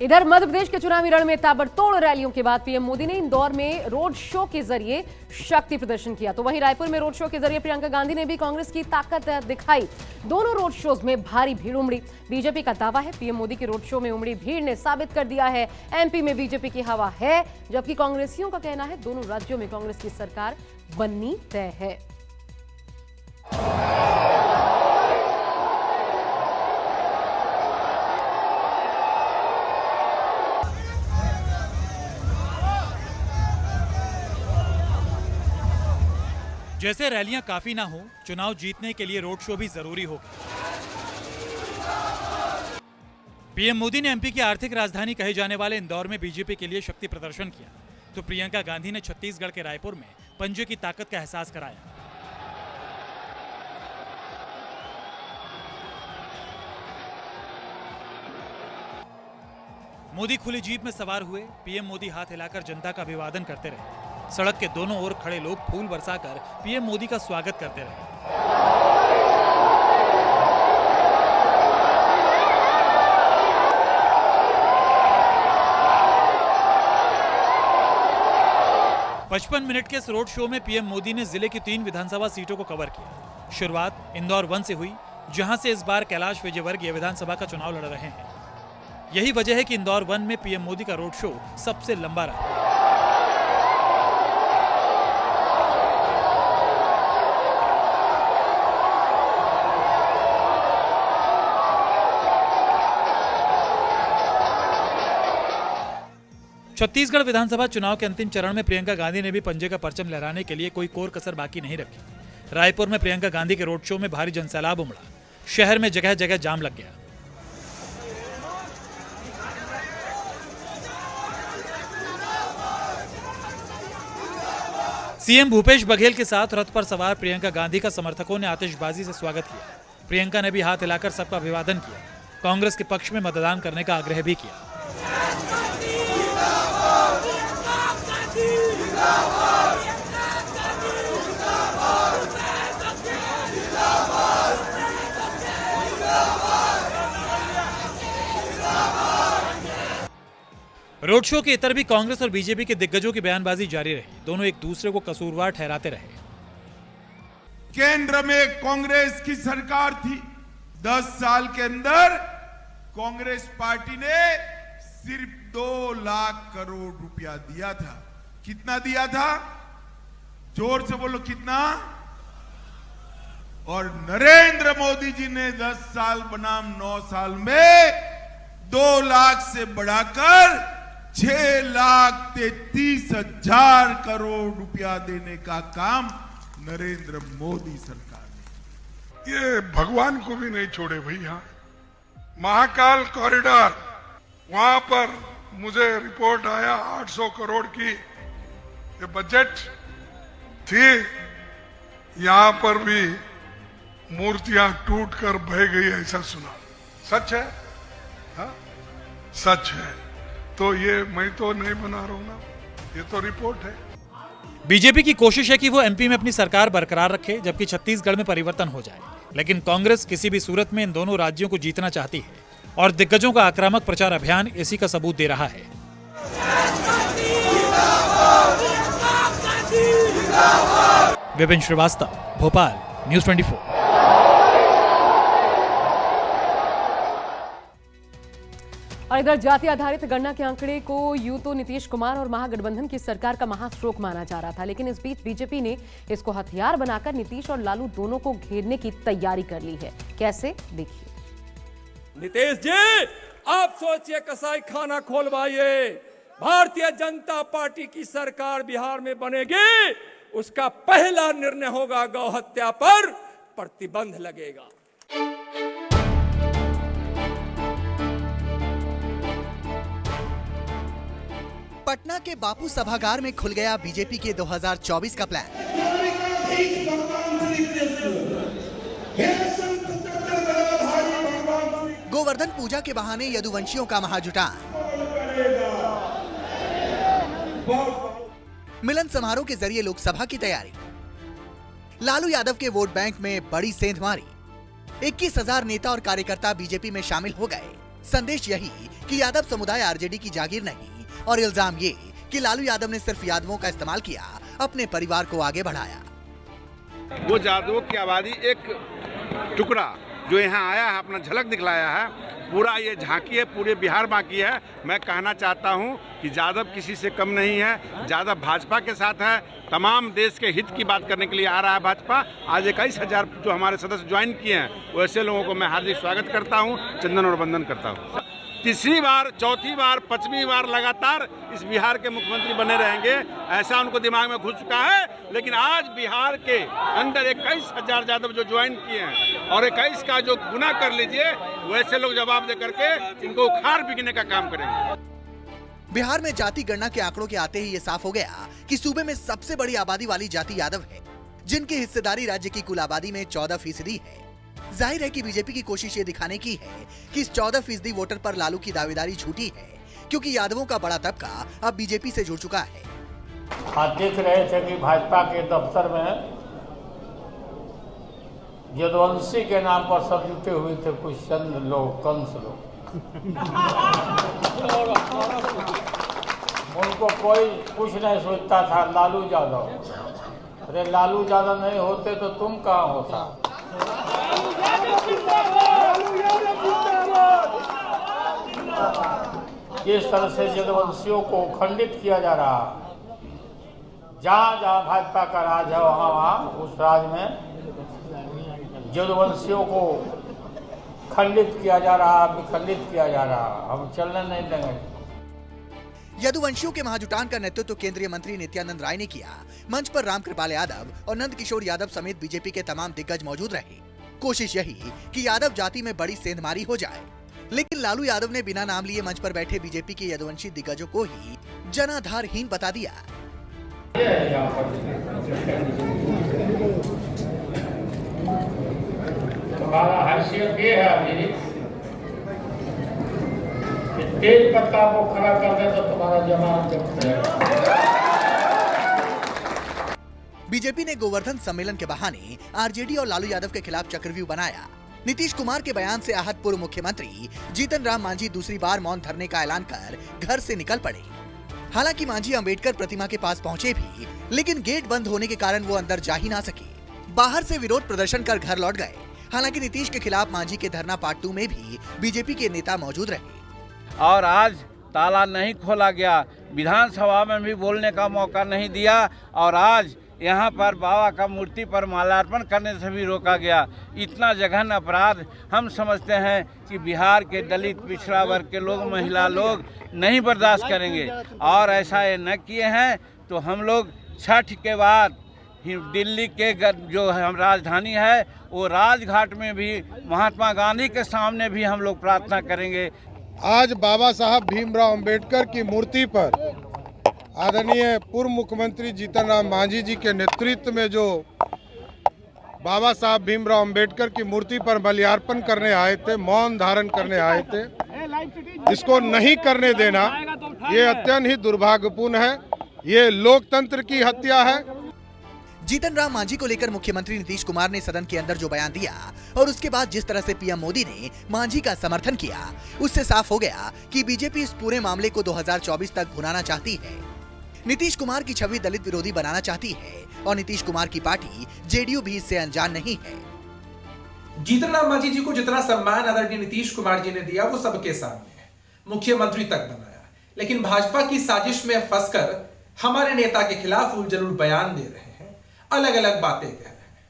इधर मध्य प्रदेश के चुनावी रण में ताबड़तोड़ रैलियों के बाद पीएम मोदी ने इंदौर में रोड शो के जरिए शक्ति प्रदर्शन किया, तो वहीं रायपुर में रोड शो के जरिए प्रियंका गांधी ने भी कांग्रेस की ताकत दिखाई। दोनों रोड शोज में भारी भीड़ उमड़ी। बीजेपी का दावा है पीएम मोदी के रोड शो में उमड़ी भीड़ ने साबित कर दिया है एमपी में बीजेपी की हवा है, जबकि कांग्रेसियों का कहना है दोनों राज्यों में कांग्रेस की सरकार बननी तय है। जैसे रैलियां काफी ना हो, चुनाव जीतने के लिए रोड शो भी जरूरी होगा। पीएम मोदी ने एमपी की आर्थिक राजधानी कहे जाने वाले इंदौर में बीजेपी के लिए शक्ति प्रदर्शन किया, तो प्रियंका गांधी ने छत्तीसगढ़ के रायपुर में पंजे की ताकत का एहसास कराया। मोदी खुली जीप में सवार हुए। पीएम मोदी हाथ हिलाकर जनता का अभिवादन करते रहे। सड़क के दोनों ओर खड़े लोग फूल बरसाकर पीएम मोदी का स्वागत करते रहे। पचपन मिनट के इस रोड शो में पीएम मोदी ने जिले की 3 विधानसभा सीटों को कवर किया। शुरुआत इंदौर 1 से हुई, जहां से इस बार कैलाश विजयवर्गीय विधानसभा का चुनाव लड़ रहे हैं। यही वजह है कि इंदौर 1 में पीएम मोदी का रोड शो सबसे लंबा रहा। छत्तीसगढ़ विधानसभा चुनाव के अंतिम चरण में प्रियंका गांधी ने भी पंजे का परचम लहराने के लिए कोई कोर कसर बाकी नहीं रखी। रायपुर में प्रियंका गांधी के रोड शो में भारी जनसैलाब उमड़ा। शहर में जगह जगह जाम लग गया। सीएम भूपेश बघेल के साथ रथ पर सवार प्रियंका गांधी का समर्थकों ने आतिशबाजी से स्वागत किया। प्रियंका ने भी हाथ हिलाकर सबका अभिवादन किया। कांग्रेस के पक्ष में मतदान करने का आग्रह भी किया। रोड शो के इतर भी कांग्रेस और बीजेपी के दिग्गजों की बयानबाजी जारी रही। दोनों एक दूसरे को कसूरवार ठहराते रहे। केंद्र में कांग्रेस की सरकार थी। 10 साल के अंदर कांग्रेस पार्टी ने सिर्फ 2 लाख करोड़ रुपया दिया था। कितना दिया था? जोर से बोलो, कितना? और नरेंद्र मोदी जी ने 10 साल बनाम 9 साल में 2 लाख से बढ़ाकर 6,33,000 करोड़ रुपया देने का काम नरेंद्र मोदी सरकार ने। ये भगवान को भी नहीं छोड़े भैया। महाकाल कॉरिडोर, वहां पर मुझे रिपोर्ट आया 800 करोड़ की ये बजट थी। यहां पर भी मूर्तियां टूटकर बह गई, ऐसा सुना। सच है? हाँ? सच है। तो ये मैं तो नहीं बना रहा हूं ना, ये तो रिपोर्ट है। बीजेपी की कोशिश है कि वो एमपी में अपनी सरकार बरकरार रखे, जबकि छत्तीसगढ़ में परिवर्तन हो जाए। लेकिन कांग्रेस किसी भी सूरत में इन दोनों राज्यों को जीतना चाहती है और दिग्गजों का आक्रामक प्रचार अभियान इसी का सबूत दे रहा है। विपिन श्रीवास्तव, भोपाल, न्यूज़ 24। और इधर जाति आधारित गणना के आंकड़े को यूं तो नीतीश कुमार और महागठबंधन की सरकार का महास्ट्रोक माना जा रहा था, लेकिन इस बीच बीजेपी ने इसको हथियार बनाकर नीतीश और लालू दोनों को घेरने की तैयारी कर ली है। कैसे, देखिए। नीतीश जी, आप सोचिए, कसाई खाना खोलवाइए। भारतीय जनता पार्टी की सरकार बिहार में बनेगी, उसका पहला निर्णय होगा गौ हत्या पर प्रतिबंध लगेगा। पटना के बापू सभागार में खुल गया बीजेपी के 2024 का प्लान। गोवर्धन पूजा के बहाने यदुवंशियों का महाजुटान। मिलन समारोह के जरिए लोकसभा की तैयारी। लालू यादव के वोट बैंक में बड़ी सेंध मारी। 21,000 नेता और कार्यकर्ता बीजेपी में शामिल हो गए। संदेश यही कि यादव समुदाय आरजेडी की जागीर नहीं और इल्जाम ये कि लालू यादव ने सिर्फ यादवों का इस्तेमाल किया, अपने परिवार को आगे बढ़ाया। वो यादवों की आबादी एक टुकड़ा जो यहाँ आया है, अपना झलक दिखलाया है, पूरा ये झांकी है, पूरे बिहार बाकी है। मैं कहना चाहता हूँ कि यादव किसी से कम नहीं है, यादव भाजपा के साथ है, तमाम देश के हित की बात करने के लिए आ रहा है भाजपा। आज 21,000 जो हमारे सदस्य ज्वाइन किए हैं, वैसे लोगों को मैं हार्दिक स्वागत करता हूँ, चंदन और वंदन करता हूँ। तीसरी बार, चौथी बार, 5वीं बार लगातार इस बिहार के मुख्यमंत्री बने रहेंगे, ऐसा उनको दिमाग में घुस चुका है। लेकिन आज बिहार के अंदर 21,000 यादव जो ज्वाइन किए हैं और 21 का जो गुना कर लीजिए, वैसे लोग जवाब दे करके इनको उखाड़ बिकने का काम करेंगे। बिहार में जाति गणना के आंकड़ों के आते ही ये साफ हो गया कि सूबे में सबसे बड़ी आबादी वाली जाति यादव है, जिनकी हिस्सेदारी राज्य की कुल आबादी में 14% है। जाहिर है कि बीजेपी की कोशिश ये दिखाने की है कि इस 14% वोटर पर लालू की दावेदारी झूठी है, क्योंकि यादवों का बड़ा तबका अब बीजेपी से जुड़ चुका है। आप देख रहे थे कि भाजपा के दफ्तर में यदुवंशी के नाम पर सब जुटे हुए थे, कुछ चंद लोग, कंस लोग। उनको कोई कुछ नहीं सोचता था, लालू यादव। अरे लालू यादव नहीं होते तो तुम कहाँ होता? इस तरह से यदुवंशियों को खंडित किया जा रहा, जहाँ जहाँ भाजपा का राज है वहाँ वहाँ उस राज में यदुवंशियों को खंडित किया जा रहा, विखंडित किया जा रहा। हम चलने नहीं देंगे। यदुवंशियों के महाजुटान का नेतृत्व केंद्रीय मंत्री नित्यानंद राय ने किया। मंच पर रामकृपाल यादव और नंद किशोर यादव समेत बीजेपी के तमाम दिग्गज मौजूद रहे। कोशिश यही कि यादव जाति में बड़ी सेंधमारी हो जाए, लेकिन लालू यादव ने बिना नाम लिए मंच पर बैठे बीजेपी के यदुवंशी दिग्गजों को ही जनाधारहीन बता दिया। तुम्हारा हैसियत ये है अभी, तेज पत्ता को खड़ा कर दे तो तुम्हारा जमानत जब्त है। बीजेपी ने गोवर्धन सम्मेलन के बहाने आरजेडी और लालू यादव के खिलाफ चक्रव्यूह बनाया। नीतीश कुमार के बयान से आहत पूर्व मुख्यमंत्री जीतन राम मांझी दूसरी बार मौन धरने का ऐलान कर घर से निकल पड़े। हालांकि मांझी अंबेडकर प्रतिमा के पास पहुंचे भी, लेकिन गेट बंद होने के कारण वो अंदर जा ही ना सके। बाहर से विरोध प्रदर्शन कर घर लौट गए। हालांकि नीतीश के खिलाफ मांझी के धरना पार्ट 2 में भी बीजेपी के नेता मौजूद रहे। और आज ताला नहीं खोला गया, विधानसभा में भी बोलने का मौका नहीं दिया और आज यहाँ पर बाबा का मूर्ति पर माल्यार्पण करने से भी रोका गया। इतना जघन्य अपराध हम समझते हैं कि बिहार के दलित पिछड़ा वर्ग के लोग, महिला लोग नहीं बर्दाश्त करेंगे और ऐसा ये न किए हैं तो हम लोग छठ के बाद दिल्ली के जो हम राजधानी है वो राजघाट में भी महात्मा गांधी के सामने भी हम लोग प्रार्थना करेंगे। आज बाबा साहब भीमराव अंबेडकर की मूर्ति पर आदरणीय पूर्व मुख्यमंत्री जीतन राम मांझी जी के नेतृत्व में जो बाबा साहब भीमराव अंबेडकर की मूर्ति पर माल्यार्पण करने आए थे, मौन धारण करने आए थे, इसको नहीं करने देना ये अत्यंत ही दुर्भाग्यपूर्ण है। ये लोकतंत्र की हत्या है। जीतन राम मांझी को लेकर मुख्यमंत्री नीतीश कुमार ने सदन के अंदर जो बयान दिया और उसके बाद जिस तरह से पीएम मोदी ने मांझी का समर्थन किया, उससे साफ हो गया कि बीजेपी इस पूरे मामले को 2024 तक भुनाना चाहती है। नीतीश कुमार की छवि दलित विरोधी बनाना चाहती है और नीतीश कुमार की पार्टी जेडीयू भी इससे अनजान नहीं है। जीतन राम मांझी जी को जितना सम्मान आदरणीय नीतीश कुमार जी ने दिया वो सबके सामने है, मुख्यमंत्री तक बनाया, लेकिन भाजपा की साजिश में फंसकर हमारे नेता के खिलाफ उलझुल बयान दे रहे हैं, अलग अलग बातें कह रहे हैं।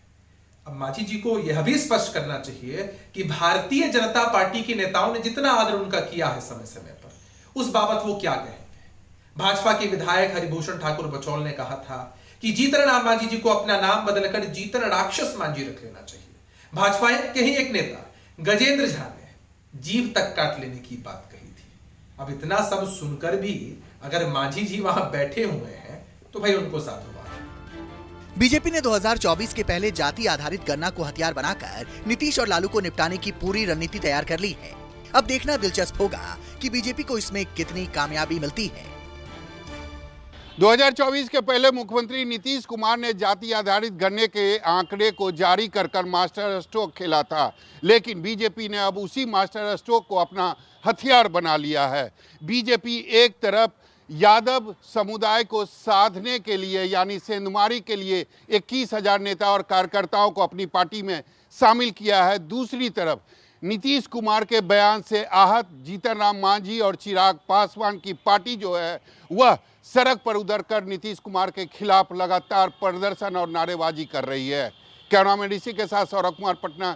अब मांझी जी को यह भी स्पष्ट करना चाहिए कि भारतीय जनता पार्टी के नेताओं ने जितना आदर उनका किया है समय समय पर, उस बाबत वो क्या कहेंगे। भाजपा के विधायक हरिभूषण ठाकुर बचौल ने कहा था कि जीतन राम मांझी जी को अपना नाम बदलकर जीतन राक्षस मांझी रख लेना चाहिए। भाजपा के ही एक नेता गजेंद्र झा ने जीभ तक काट लेने की बात कही थी। अब इतना सब सुनकर भी अगर मांझी जी वहां बैठे हुए हैं तो भाई उनको साधुवाद। बीजेपी ने 2024 के पहले जाति आधारित गणना को हथियार बनाकर नीतीश और लालू को निपटाने की पूरी रणनीति तैयार कर ली है। अब देखना दिलचस्प होगा कि बीजेपी को इसमें कितनी कामयाबी मिलती है। 2024 के पहले मुख्यमंत्री नीतीश कुमार ने जाति आधारित गणने के आंकड़े को जारी कर मास्टर स्ट्रोक खेला था, लेकिन बीजेपी ने अब उसी मास्टर स्ट्रोक को अपना हथियार बना लिया है। बीजेपी एक तरफ यादव समुदाय को साधने के लिए यानी सेंधमारी के लिए 21,000 नेता और कार्यकर्ताओं को अपनी पार्टी में शामिल किया है, दूसरी तरफ नीतीश कुमार के बयान से आहत जीतन राम मांझी और चिराग पासवान की पार्टी जो है वह सड़क पर उतरकर नीतीश कुमार के खिलाफ लगातार प्रदर्शन और नारेबाजी कर रही है। कैमरामैन ऋषि के साथ सौरभ कुमार, पटना,